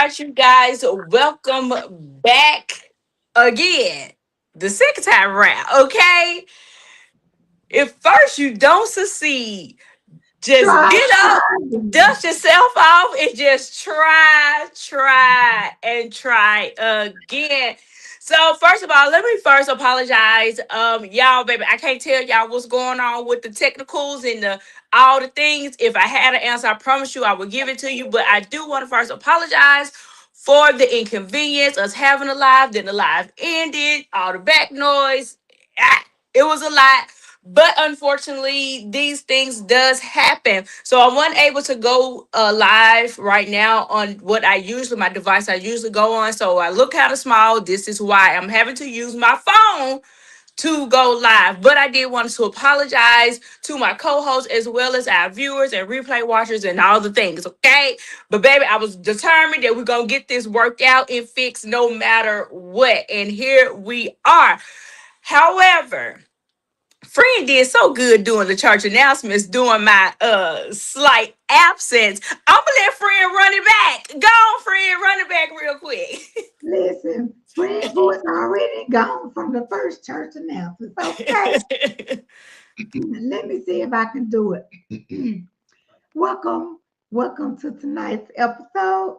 right, you guys, welcome back again. The second time around, okay? If first you don't succeed, just Try, get try. up, dust yourself off, and just try again. So first of all, let me first apologize. Y'all, baby, I can't tell y'all what's going on with the technicals and the all the things. If I had an answer, I promise you I would give it to you. But I do want to first apologize for the inconvenience, us having a live, then the live ended, all the back noise. It was a lot. But unfortunately, these things does happen. So I wasn't able to go live right now on what I usually my device I usually go on. So I look kind of small. This is why I'm having to use my phone to go live. But I did want to apologize to my co-hosts as well as our viewers and replay watchers and all the things. Okay, but baby, I was determined that we're gonna get this worked out and fixed no matter what. And here we are. However, friend did so good doing the church announcements during my slight absence. I'm gonna let friend run it back. Go on, friend, run it back real quick. Listen, friend who is already gone from the first church announcements. Okay, let me see if I can do it. welcome, welcome to tonight's episode.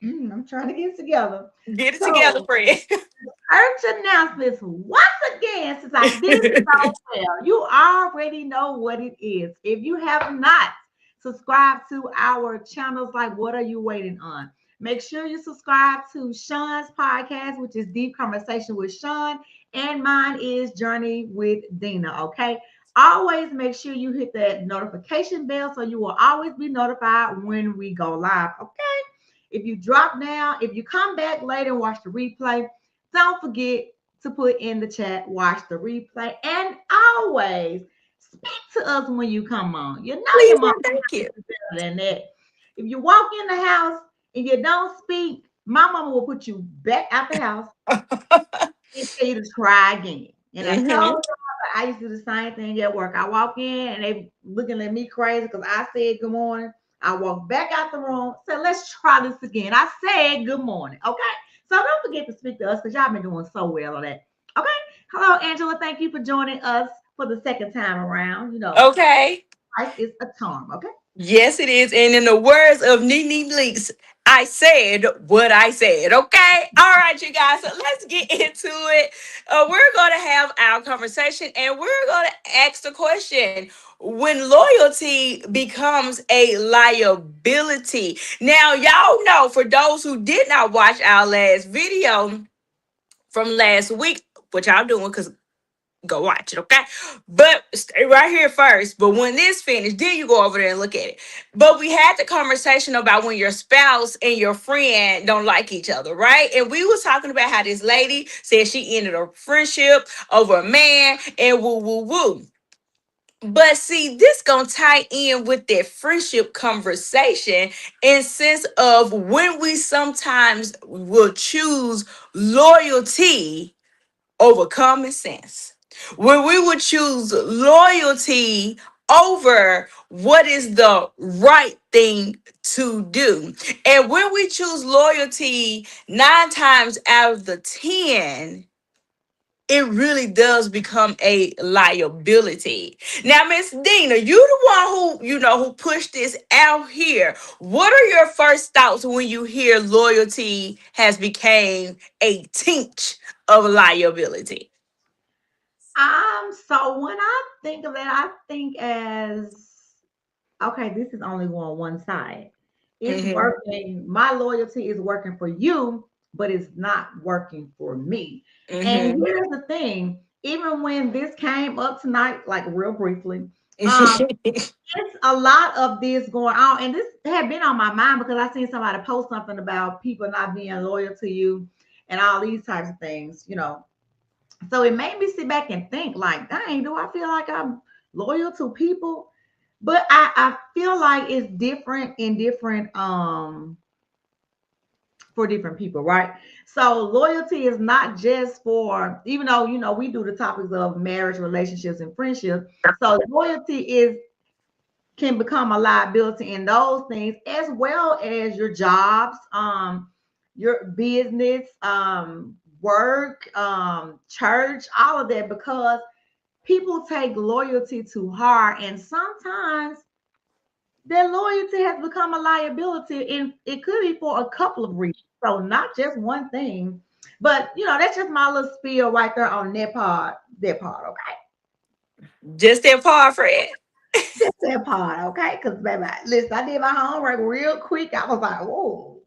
I'm trying to get it together. Get it together, So, friend. church announcements once again, since I did it so well, you already know what it is. If you have not subscribed to our channels, like what are you waiting on? Make sure you subscribe to Sean's podcast, which is Deep Conversation with Sean, and mine is Journey with Dina. Okay. Always make sure you hit that notification bell so you will always be notified when we go live. Okay. If you drop down, if you come back later and watch the replay, don't forget to put in the chat, watch the replay, and always speak to us when you come on. You know your Please mom and thank you. is better than that. If you walk in the house and you don't speak, my mama will put you back out the house and tell you to try again. And I told Hmm. her I used to do the same thing at work. I walk in and they looking at me crazy because I said good morning. I walk back out the room, said, let's try this again. I said good morning. Okay. So don't forget to speak to us because y'all been doing so well on that. Okay. Hello, Angela. Thank you for joining us for the second time around. You know, Okay. life is a charm. Okay. Yes, it is. And in the words of Nene Leaks, I said what I said. Okay. All right, you guys. So let's get into it. We're going to have our conversation and we're going to ask the question when loyalty becomes a liability. Now, y'all know for those who did not watch our last video from last week, what y'all doing, because go watch it, okay? But stay right here first. But when this finished, then you go over there and look at it. But we had the conversation about when your spouse and your friend don't like each other, right? And we was talking about how this lady said she ended a friendship over a man and woo woo woo. But see, this gonna tie in with that friendship conversation in sense of when we sometimes will choose loyalty over common sense, where we would choose loyalty over what is the right thing to do. And when we choose loyalty, 9 times out of the 10, it really does become a liability. Now, Miss Dina, you the one who pushed this out here. What are your first thoughts when you hear loyalty has became a tinge of liability? So when I think of that, I think as okay, this is only going one side. It's Hmm. working. My loyalty is working for you, but it's not working for me. And Hmm. here's the thing: even when this came up tonight, like real briefly, um, it's a lot of this going on, and this had been on my mind because I seen somebody post something about people not being loyal to you and all these types of things. So it made me sit back and think, like, dang, do I feel like I'm loyal to people? But I feel like it's different in different for different people, right? So loyalty is not just for, even though we do the topics of marriage, relationships, and friendship. So loyalty is can become a liability in those things, as well as your jobs, your business, work, church, all of that, because people take loyalty too hard, and sometimes their loyalty has become a liability, and it could be for a couple of reasons. So not just one thing, but that's just my little spiel right there on that part. That part, okay? Just that part, Fred. Just that part, okay? Because baby, listen, I did my homework real quick. I was like, oh,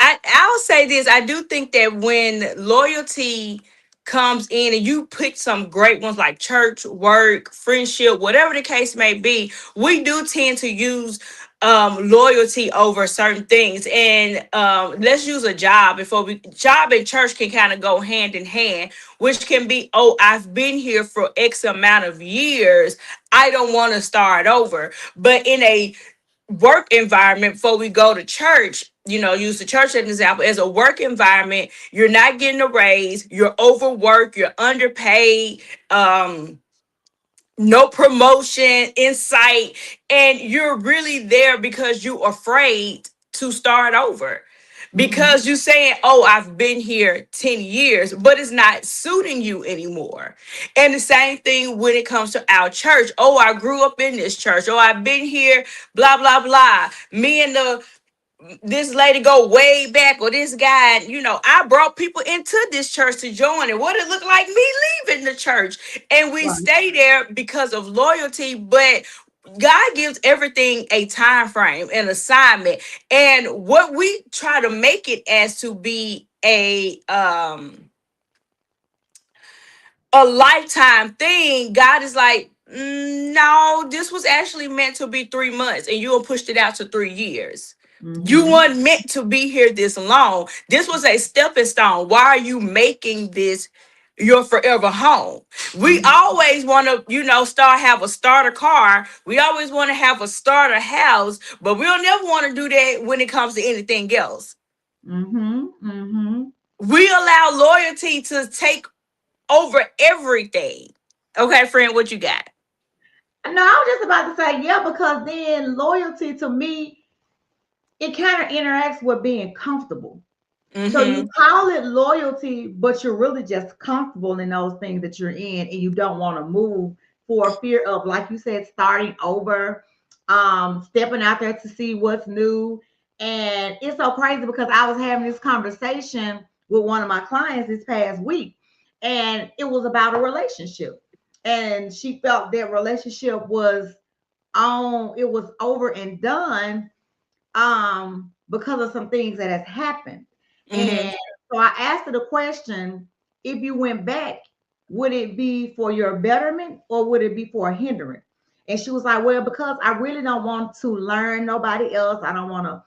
I'll say this. I do think that when loyalty comes in and you pick some great ones like church, work, friendship, whatever the case may be, we do tend to use loyalty over certain things. And let's use a job before we job and church can kind of go hand in hand, which can be, oh, I've been here for X amount of years. I don't want to start over. But in a work environment before we go to church, use the church as an example. As a work environment, you're not getting a raise, you're overworked, you're underpaid, no promotion in sight, and you're really there because you're afraid to start over. mm-hmm, Because you're saying, oh, I've been here 10 years, but it's not suiting you anymore. And the same thing when it comes to our church. Oh, I grew up in this church. Oh, I've been here, blah, blah, blah. Me and this lady go way back, or this guy, I brought people into this church to join, and what it looked like me leaving the church. And we right, stay there because of loyalty, but God gives everything a time frame, an assignment, and what we try to make it as to be a lifetime thing, God is like, no, this was actually meant to be 3 months, and you pushed it out to 3 years. You mm-hmm, weren't meant to be here this long. This was a stepping stone. Why are you making this your forever home? We mm-hmm, always want to, have a starter car. We always want to have a starter house, but we'll never want to do that when it comes to anything else. mm-hmm, mm-hmm. We allow loyalty to take over everything. Okay, friend, what you got? No, I was just about to say, yeah, because then loyalty to me, it kind of interacts with being comfortable. So you Mm-hmm. call it loyalty, but you're really just comfortable in those things that you're in, and you don't want to move for fear of, like you said, starting over, stepping out there to see what's new. And it's so crazy because I was having this conversation with one of my clients this past week, and it was about a relationship. And she felt that relationship was it was over and done, because of some things that has happened. Mm-hmm. And so I asked her the question, if you went back, would it be for your betterment or would it be for a hindrance? And she was like, well, because I really don't want to learn nobody else. I don't want to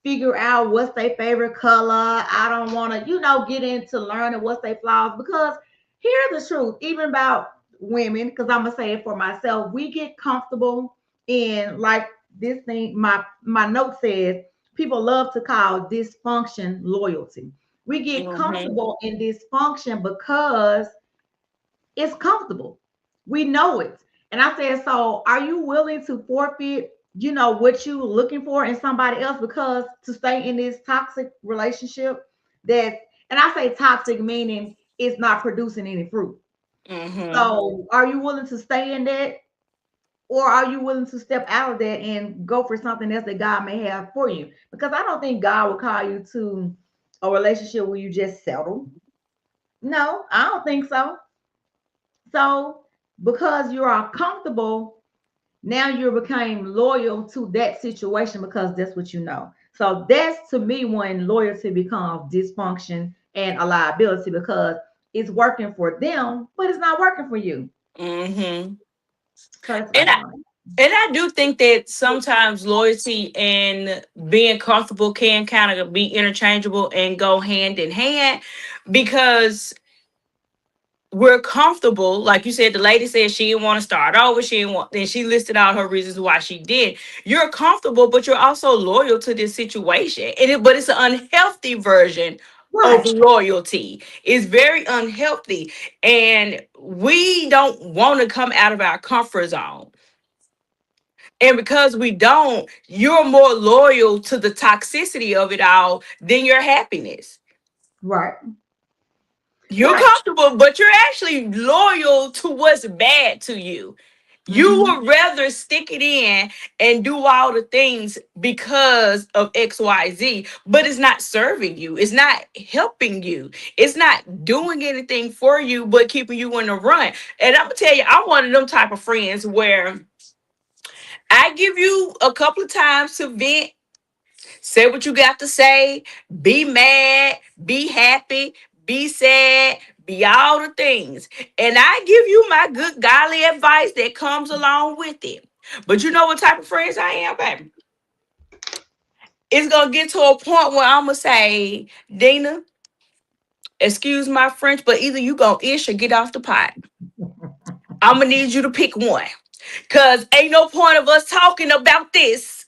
figure out what's their favorite color. I don't want to, get into learning what's their flaws, because here's the truth, even about women, because I'm gonna say it for myself, we get comfortable in, like, this thing, my note says people love to call dysfunction loyalty. We get Mm-hmm. comfortable in dysfunction because it's comfortable. We know it. And I said, so are you willing to forfeit, what you looking for in somebody else, because to stay in this toxic relationship that, and I say toxic meaning it's not producing any fruit. Mm-hmm. So are you willing to stay in that, or are you willing to step out of that and go for something else that God may have for you? Because I don't think God will call you to a relationship where you just settle. No, I don't think so. So because you are comfortable, now you became loyal to that situation because that's what you know. So that's, to me, when loyalty becomes dysfunction and a liability, because it's working for them, but it's not working for you. Mm-hmm. So that's what I And I got on it. and I do think that sometimes loyalty and being comfortable can kind of be interchangeable and go hand in hand, because we're comfortable. Like you said, the lady said she didn't want to start over. She didn't want, then she listed out her reasons why she did. You're comfortable, but you're also loyal to this situation. But it's an unhealthy version of Right. loyalty. It's very unhealthy. And we don't want to come out of our comfort zone. And because we don't, you're more loyal to the toxicity of it all than your happiness. Right. You're Right. comfortable, but you're actually loyal to what's bad to you. You Mm-hmm. would rather stick it in and do all the things because of XYZ, but it's not serving you. It's not helping you. It's not doing anything for you, but keeping you in the run. And I'm gonna tell you, I'm one of them type of friends where I give you a couple of times to vent. Say what you got to say. Be mad, be happy, be sad, be all the things. And I give you my good godly advice that comes along with it. But you know what type of friends I am, baby? It's gonna get to a point where I'm gonna say, Dina, excuse my French, but either you gonna ish or get off the pot. I'm gonna need you to pick one. Cause ain't no point of us talking about this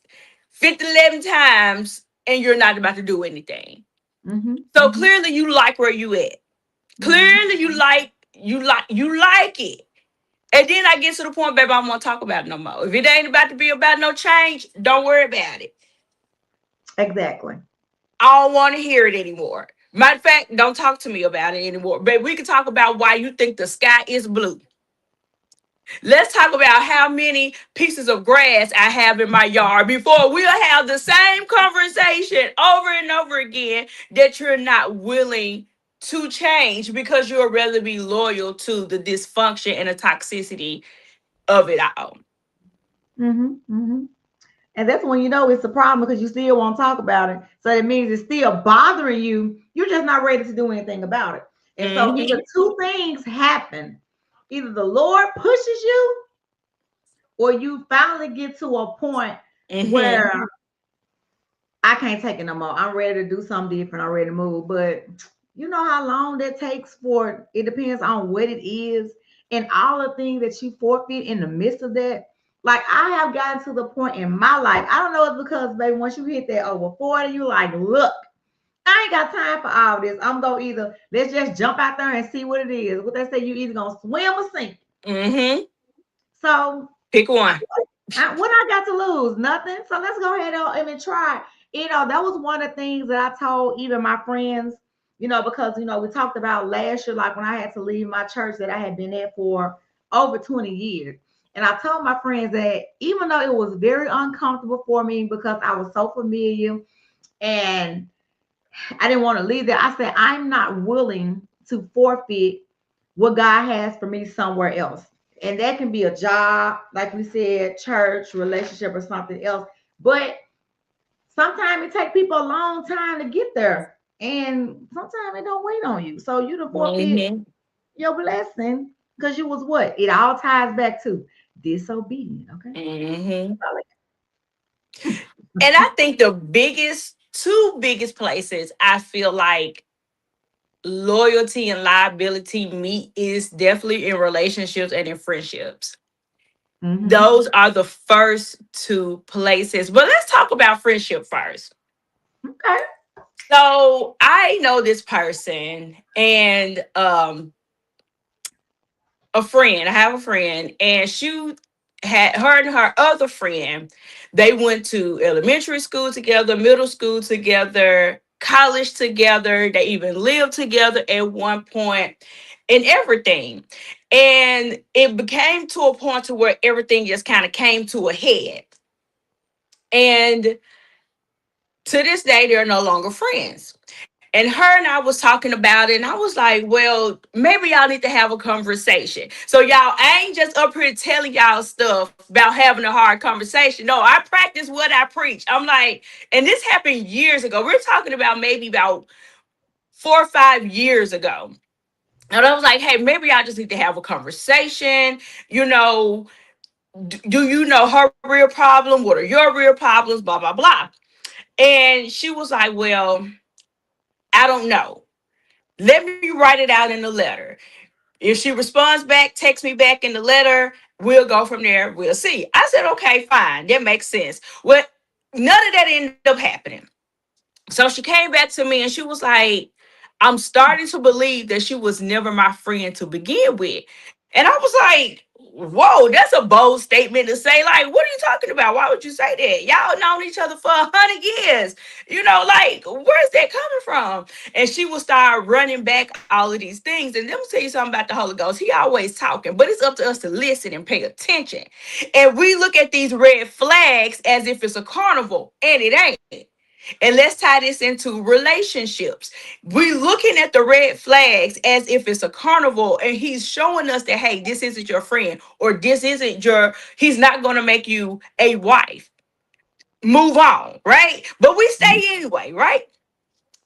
50, 11 times and you're not about to do anything. Mm-hmm. So Mm-hmm. clearly you like where you at. Mm-hmm. Clearly you like it. And then I get to the point, baby, I don't want to talk about it no more. If it ain't about to be about no change, don't worry about it. Exactly. I don't want to hear it anymore. Matter of fact, don't talk to me about it anymore. But we can talk about why you think the sky is blue. Let's talk about how many pieces of grass I have in my yard before we'll have the same conversation over and over again that you're not willing to change because you'll rather be loyal to the dysfunction and the toxicity of it all. Mm-hmm. Mm-hmm. And that's when you know it's a problem because you still won't talk about it. So it means it's still bothering you. You're just not ready to do anything about it. And so either Hmm. two things happen. Either the Lord pushes you or you finally get to a point Hmm. where I can't take it no more. I'm ready to do something different. I'm ready to move. But you know how long that takes for it depends on what it is and all the things that you forfeit in the midst of that. Like I have gotten to the point in my life. I don't know if it's because baby, once you hit that over 40, you like, look, I ain't got time for all this. I'm gonna either let's just jump out there and see what it is. What they say, you either gonna swim or sink. Hmm. So Pick one. what I got to lose? Nothing. So let's go ahead and even try. You know, that was one of the things that I told even my friends, you know, because, you know, we talked about last year, like when I had to leave my church that I had been at for over 20 years. And I told my friends that even though it was very uncomfortable for me because I was so familiar and I didn't want to leave there, I said, I'm not willing to forfeit what God has for me somewhere else. And that can be a job, like we said, church, relationship, or something else. But sometimes it takes people a long time to get there. And sometimes it don't wait on you. So you don't forfeit Hmm. your blessing because you was what? It all ties back to disobedient. Okay. Hmm. And I think the two biggest places I feel like loyalty and liability meet is definitely in relationships and in friendships. Mm-hmm. Those are the first two places. But let's talk about friendship first. Okay. So I know this person and a friend. I have a friend, and she had her and her other friend. They went to elementary school together, middle school together, college together. They even lived together at one point, and everything. And it became to a point to where everything just kind of came to a head. And to this day, they're no longer friends. And her and I was talking about it, and I was like, well, maybe y'all need to have a conversation. So y'all, I ain't just up here telling y'all stuff about having a hard conversation. No, I practice what I preach. I'm like, and this happened years ago. We're talking about maybe about 4 or 5 years ago. And I was like, hey, maybe y'all just need to have a conversation. You know, do you know her real problem? What are your real problems? Blah, blah, blah. And she was like, well, I don't know. Let me write it out in the letter. If she responds back, text me back in the letter, we'll go from there. We'll see. I said, okay, fine. That makes sense. Well, none of that ended up happening. So she came back to me and she was like, I'm starting to believe that she was never my friend to begin with. And I was like, whoa, that's a bold statement to say. Like, what are you talking about? Why would you say that? Y'all known each other for 100 years. Like, where's that coming from? And she will start running back all of these things. And let me tell you something about the Holy Ghost. He always talking, but it's up to us to listen and pay attention. And we look at these red flags as if it's a carnival, and it ain't. And let's tie this into relationships. We looking at the red flags as if it's a carnival, and he's showing us that, hey, this isn't your friend, or this isn't he's not going to make you a wife. Move on, right? But we stay anyway, right?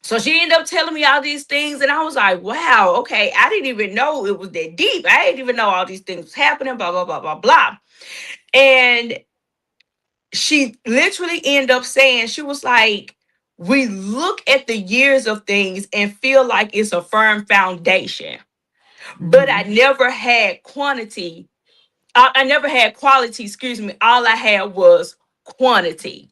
So she ended up telling me all these things, and I was like, wow, okay, I didn't even know it was that deep. I didn't even know all these things was happening, blah, blah, blah, blah, blah. And she literally ended up saying, she was like, we look at the years of things and feel like it's a firm foundation, but I Mhm. never had quantity. I never had quality, excuse me. All I had was quantity.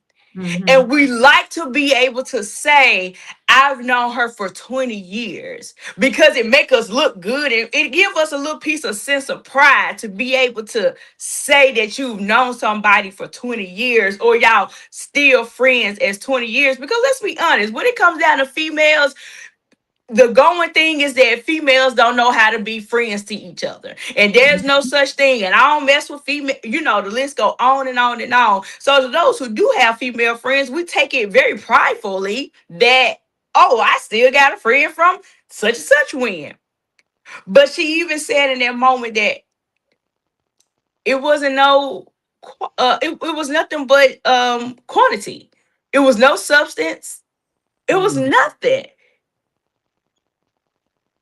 And Mhm. we like to be able to say, I've known her for 20 years, because it make us look good, and it give us a little piece of sense of pride to be able to say that you've known somebody for 20 years, or y'all still friends as 20 years. Because let's be honest, when it comes down to females, the going thing is that females don't know how to be friends to each other, and there's no such thing. And I don't mess with female, the list go on and on and on. So to those who do have female friends, we take it very pridefully that, oh, I still got a friend from such and such when. But she even said in that moment that it wasn't it was nothing but quantity. It was no substance. It was Mhm. nothing.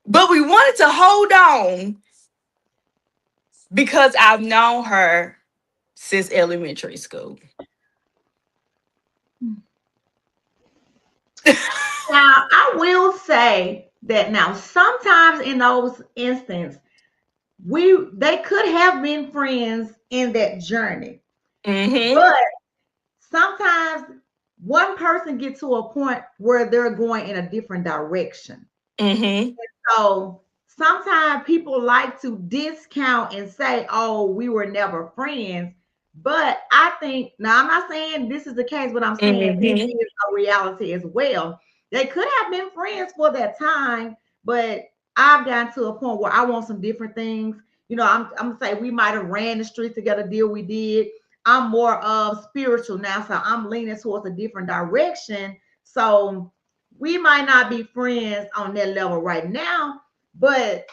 But we wanted to hold on because I've known her since elementary school. Now, I will say that now sometimes in those instances, they could have been friends in that journey, Mm-hmm. but sometimes one person gets to a point where they're going in a different direction. Mm-hmm. So sometimes people like to discount and say, oh, we were never friends. But I think, now I'm not saying this is the case, but I'm saying this Mm-hmm. is a reality as well. They could have been friends for that time, but I've gotten to a point where I want some different things. I'm gonna say we might have ran the streets together, deal we did. I'm more of spiritual now, so I'm leaning towards a different direction. So we might not be friends on that level right now, but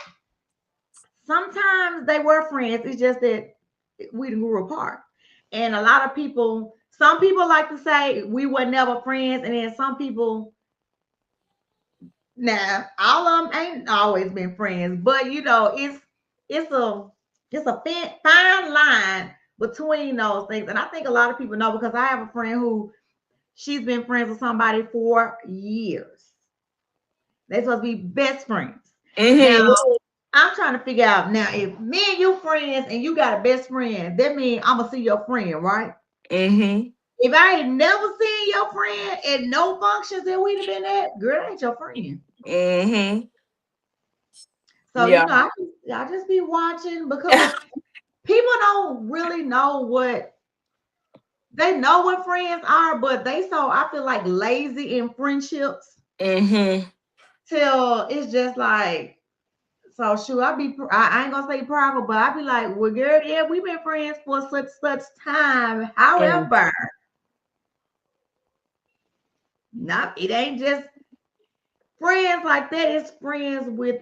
sometimes they were friends. It's just that we grew apart. And a lot of people, some people like to say we were never friends, and then some people, now all of them ain't always been friends, but it's a fine line between those things. And I think a lot of people know because I have a friend who she's been friends with somebody for years. They're supposed to be best friends. Now, Mm-hmm. I'm trying to figure out now if me and you friends and you got a best friend, that means I'm gonna see your friend, right? Mm-hmm. If I ain't never seen your friend at no functions that we'd have been at, girl, that ain't your friend. Mm-hmm. So Yeah. I just be watching because people don't really know what they know what friends are, but they so I feel like lazy in friendships Mm-hmm. till it's just like. So shoot, I ain't gonna say prideful, but I be like, well, girl, yeah, we've been friends for such time. However, not it ain't just friends like that. It's friends with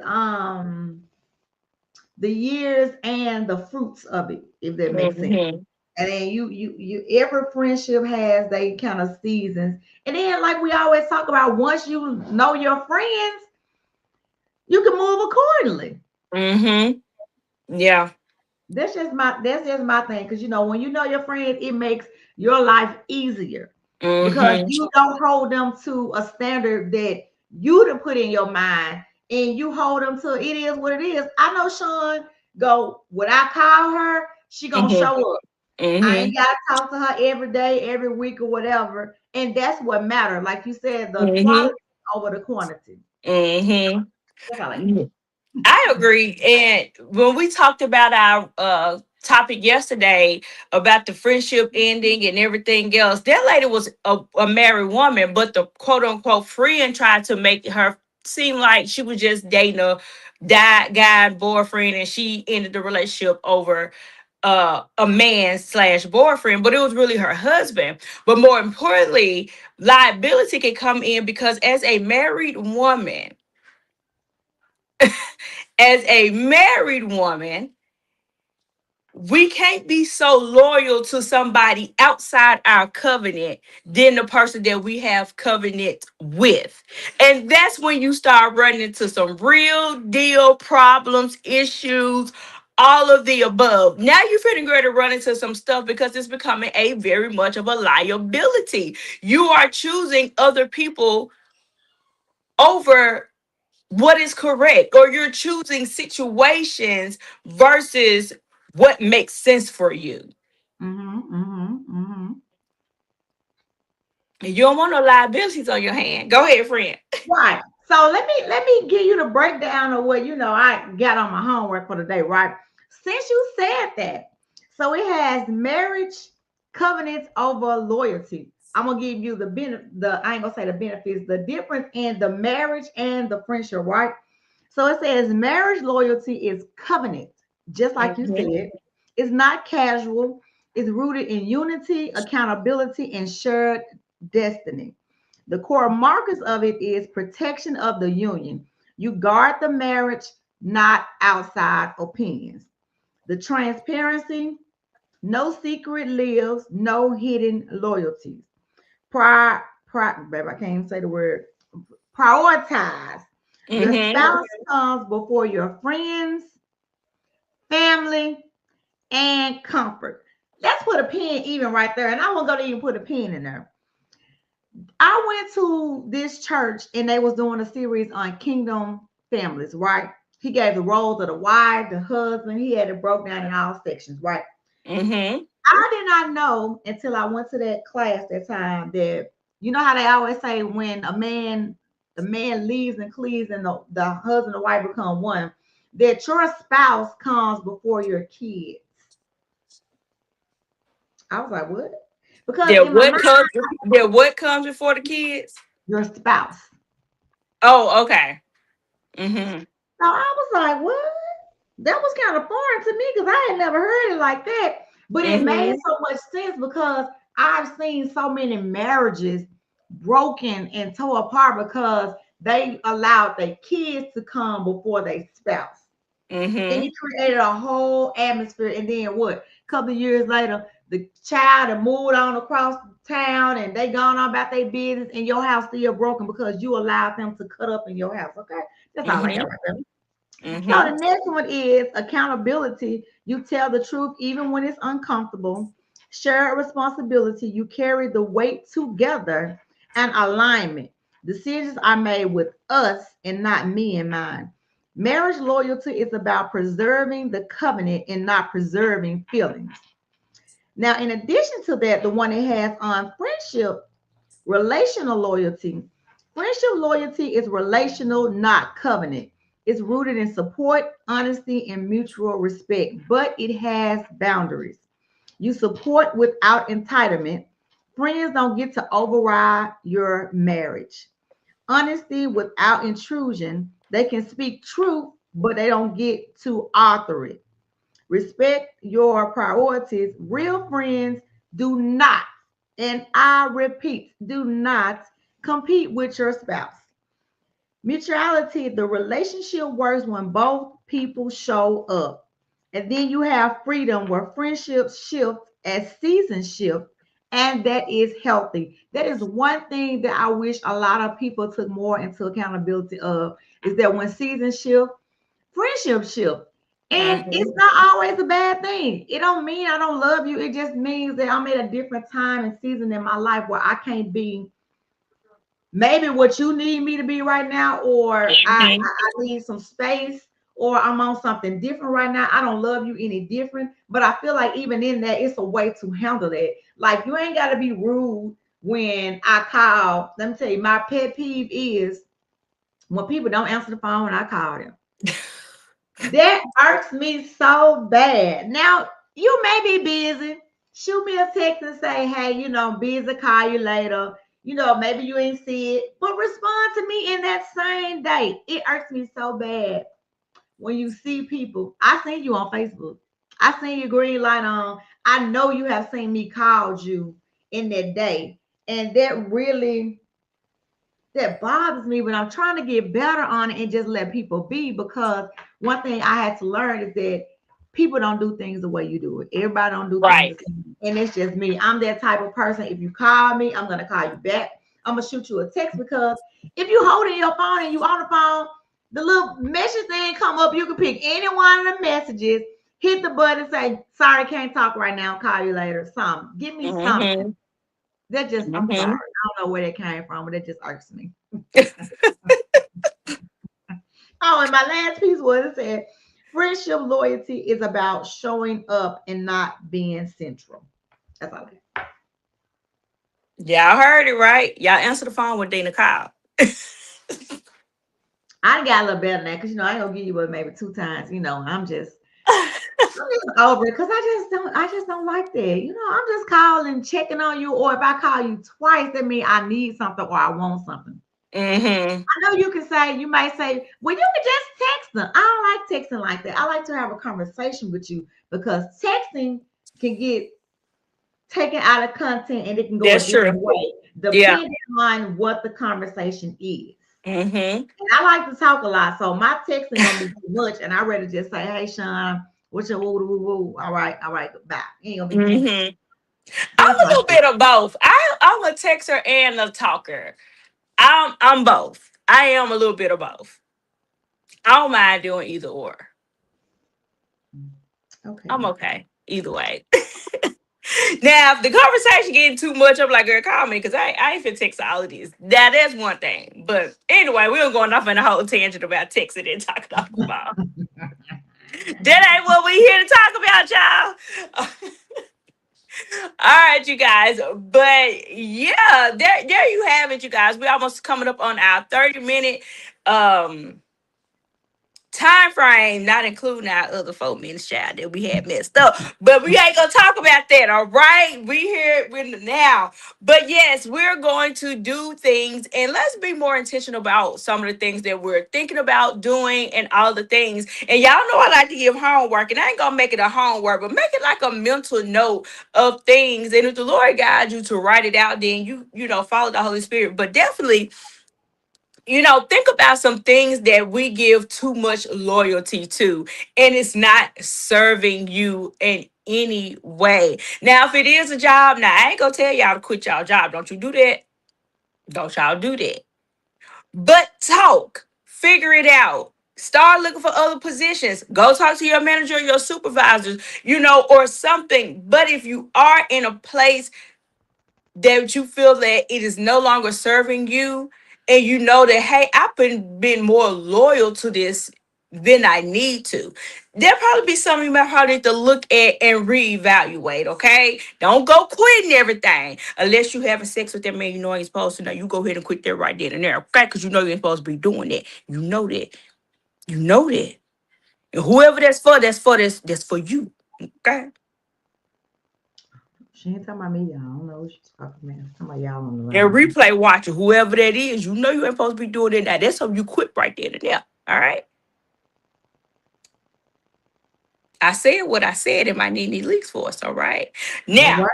the years and the fruits of it, if that makes sense. Mm-hmm. And then you every friendship has they kind of seasons. And then like we always talk about, once you know your friends, you can move accordingly. Mm-hmm. Yeah. That's just my thing, because when you know your friends, it makes your life easier because Mm-hmm. you don't hold them to a standard that you to put in your mind, and you hold them to it is what it is. I know Sean go, when I call her, she gonna Mm-hmm. show up. I Mm-hmm. ain't gotta talk to her every day, every week, or whatever. And that's what matters. Like you said, the Mm-hmm. quality over the quantity. Mm-hmm. That's how I like to. I agree. And when we talked about our topic yesterday about the friendship ending and everything else. That lady was a married woman, but the quote unquote friend tried to make her seem like she was just dating a guy boyfriend, and she ended the relationship over a man slash boyfriend, but it was really her husband. But more importantly, liability can come in because as a married woman, we can't be so loyal to somebody outside our covenant than the person that we have covenant with. And that's when you start running into some real deal problems, issues, all of the above. Now you're feeling ready to run into some stuff because it's becoming a very much of a liability. You are choosing other people over what is correct, or you're choosing situations versus what makes sense for you. Mm-hmm, mm-hmm, mm-hmm. And you don't want no liabilities on your hand. Go ahead, friend. Right. So let me give you the breakdown of what I got on my homework for today, right? Since you said that, so it has marriage covenants over loyalty. I'm gonna give you the I ain't gonna say the benefits, the difference in the marriage and the friendship, right? So it says marriage loyalty is covenant, just like you Mhm. said. It's not casual, it's rooted in unity, accountability, and shared destiny. The core markers of it is protection of the union. You guard the marriage, not outside opinions. The transparency, no secret lives, no hidden loyalties. Babe, I can't even say the word. Prioritize. Your Mhm. spouse comes before your friends, family, and comfort. Let's put a pin even right there. And I wasn't gonna even put a pin in there. I went to this church and they was doing a series on kingdom families, right? He gave the roles of the wife, the husband. He had it broke down in all sections, right? Mhm. I did not know until I went to that class that time that how they always say when the man leaves and cleaves and the husband and wife become one, that your spouse comes before your kids. I was like, what? Because That in my what mind, comes that what comes before the kids? your spouse. Oh, okay. Mhm. So I was like, what? That was kind of foreign to me because I had never heard it like that. But it made Mhm. so much sense because I've seen so many marriages broken and tore apart because they allowed their kids to come before their spouse. And Mhm. it created a whole atmosphere. And then what? A couple of years later, the child had moved on across town and they gone on about their business and your house still broken because you allowed them to cut up in your house. Okay. That's all I got Mhm. right there. So the Mhm. next one is accountability. You tell the truth even when it's uncomfortable. Shared responsibility. You carry the weight together. And alignment. Decisions are made with us and not me and mine. Marriage loyalty is about preserving the covenant and not preserving feelings. Now, in addition to that, the one it has on friendship, relational loyalty. Friendship loyalty is relational, not covenant. It's rooted in support, honesty, and mutual respect, but it has boundaries. You support without entitlement. Friends don't get to override your marriage. Honesty without intrusion. They can speak truth, but they don't get to author it. Respect your priorities. Real friends do not, and I repeat, do not compete with your spouse. Mutuality, the relationship works when both people show up. And then you have freedom where friendships shift as seasons shift, and that is healthy. That is one thing that I wish a lot of people took more into accountability of is that when seasons shift, friendship shift. And it's Mhm. not always a bad thing. It don't mean I don't love you. It just means that I'm at a different time and season in my life where I can't be maybe what you need me to be right now, or Mhm. I need some space, or I'm on something different right now. I don't love you any different. But I feel like even in that, it's a way to handle that. Like you ain't gotta be rude when I call. Let me tell you, my pet peeve is when people don't answer the phone when I call them. That irks me so bad. Now, You may be busy. Shoot me a text and say, hey, I'm busy, call you later. Maybe you ain't see it, but respond to me in that same day. It irks me so bad when you see people. I seen you on Facebook. I seen your green light on. I know you have seen me called you in that day. And that bothers me when I'm trying to get better on it and just let people be, because one thing I had to learn is that people don't do things the way you do it. Everybody don't do things the Right. same. And it's just me. I'm that type of person. If you call me, I'm gonna call you back. I'm gonna shoot you a text, because if you holding your phone and you on the phone, the little message thing come up. You can pick any one of the messages, hit the button, say, sorry, can't talk right now, call you later. Something. Give me something. Mm-hmm. That just, I'm sorry. Mm-hmm. I don't know where that came from, but it just irks me. Oh, and my last piece was, it said, friendship loyalty is about showing up and not being central. That's all. Y'all heard it right. Y'all answer the phone with Dina Kyle. I got a little better than that, because I ain't gonna give you but maybe two times. I'm just over it, because I just don't like that. I'm just calling, checking on you, or if I call you twice, that means I need something or I want something. Mm-hmm. I know you might say, well, you can just text them. I don't like texting like that. I like to have a conversation with you, because texting can get taken out of content and it can go a That's different true. way, Yeah. depending on what the conversation is. Mm-hmm. And I like to talk a lot, so my texting gonna be too much, and I rather just say, "Hey, Sean, what's your woo woo woo? All right, bye." It ain't gonna be too much. Mm-hmm. I'm That's a my little bit of both. I'm a texter and a talker. I'm both. I am a little bit of both. I don't mind doing either or. okay. I'm okay either way. Now, if the conversation getting too much, I'm like, girl, call me, because I ain't finna text all of this. Now, that's one thing. But anyway, we were going off on a whole tangent about texting and talking off the phone. That ain't what we here to talk about, y'all. All right, you guys. But yeah, there you have it, you guys. We almost coming up on our 30-minute um time frame, not including our other 4 minutes, child, that we had messed up. But we ain't gonna talk about that, all right? We here with now. But yes, we're going to do things, and let's be more intentional about some of the things that we're thinking about doing and all the things. And y'all know I like to give homework, and I ain't gonna make it a homework, but make it like a mental note of things. And if the Lord guides you to write it out, then you follow the Holy Spirit. But definitely, think about some things that we give too much loyalty to, and it's not serving you in any way. Now, if it is a job, now I ain't gonna tell y'all to quit y'all job. Don't you do that. Don't y'all do that. But talk, figure it out. Start looking for other positions. Go talk to your manager or your supervisors, or something. But if you are in a place that you feel that it is no longer serving you, and you know that, hey, I've been more loyal to this than I need to, there'll probably be something you might probably need to look at and reevaluate. Okay, don't go quitting everything unless you having sex with that man you know ain't supposed to. Now you go ahead and quit that right then and there, okay? Because you know you ain't supposed to be doing that. You know that. And whoever that's for you. Okay. She ain't talking about me, y'all. I don't know what she's talking about. She's talking about y'all on the And line. replay watcher, whoever that is, you ain't supposed to be doing it now. That's something you quit right there and there. All right. I said what I said in my Nene Leaks force. All right. All Now, right.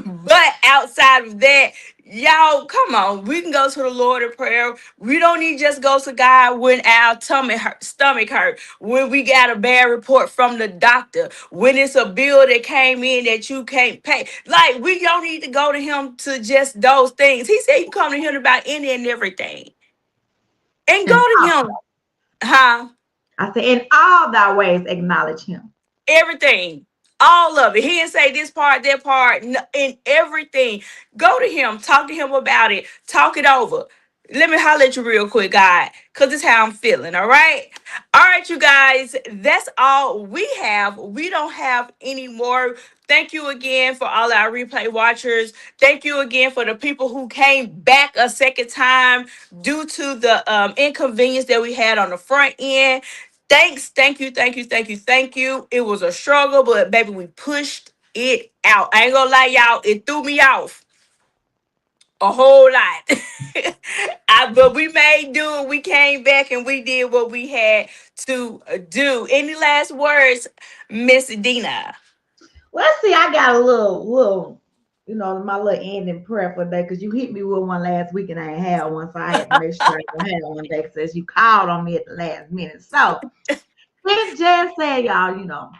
but outside of that, y'all, come on. We can go to the Lord in prayer. We don't need to just go to God when our stomach hurt, when we got a bad report from the doctor, when it's a bill that came in that you can't pay. Like, we don't need to go to him to just those things. He said you come to him about any and everything. And go And to him. Huh? I said, in all thy ways, acknowledge him. Everything, all of it. He didn't say this part, that part, in everything. Go to him, talk to him about it, talk it over. Let me holler at you real quick, God, because this is how I'm feeling. All right, you guys, that's all we have. We don't have any more. Thank you again for all our replay watchers. Thank you again for the people who came back a second time due to the inconvenience that we had on the front end. Thanks. Thank you. Thank you. Thank you. Thank you. It was a struggle, but baby, we pushed it out. I ain't gonna lie, y'all. It threw me off a whole lot. But we made do it. We came back and we did what we had to do. Any last words, Miss Dina? Well, see, I got a little, my little ending prayer for that because you hit me with one last week and I ain't had one, so I had to make sure I had one day because you called on me at the last minute. So it just said, y'all,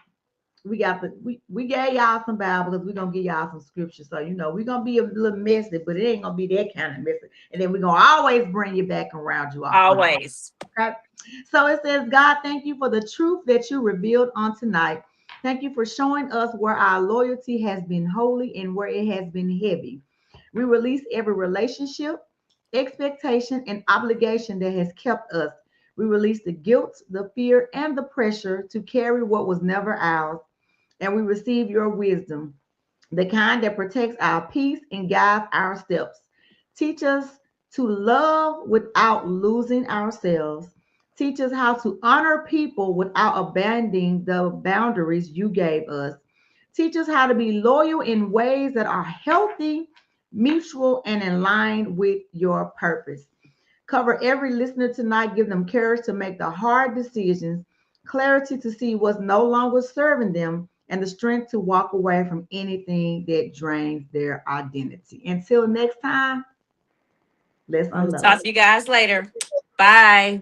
we gave y'all some Bible because we're gonna give y'all some scripture. So we're gonna be a little messy, but it ain't gonna be that kind of messy. And then we're gonna always bring you back around you all on the Always. okay. So it says, God, thank you for the truth that you revealed on tonight. Thank you for showing us where our loyalty has been holy and where it has been heavy. We release every relationship, expectation, and obligation that has kept us. We release the guilt, the fear, and the pressure to carry what was never ours. And we receive your wisdom, the kind that protects our peace and guides our steps. Teach us to love without losing ourselves. Teach us how to honor people without abandoning the boundaries you gave us. Teach us how to be loyal in ways that are healthy, mutual, and in line with your purpose. Cover every listener tonight. Give them courage to make the hard decisions, clarity to see what's no longer serving them, and the strength to walk away from anything that drains their identity. Until next time, let's Talk unload. to you guys later. Bye.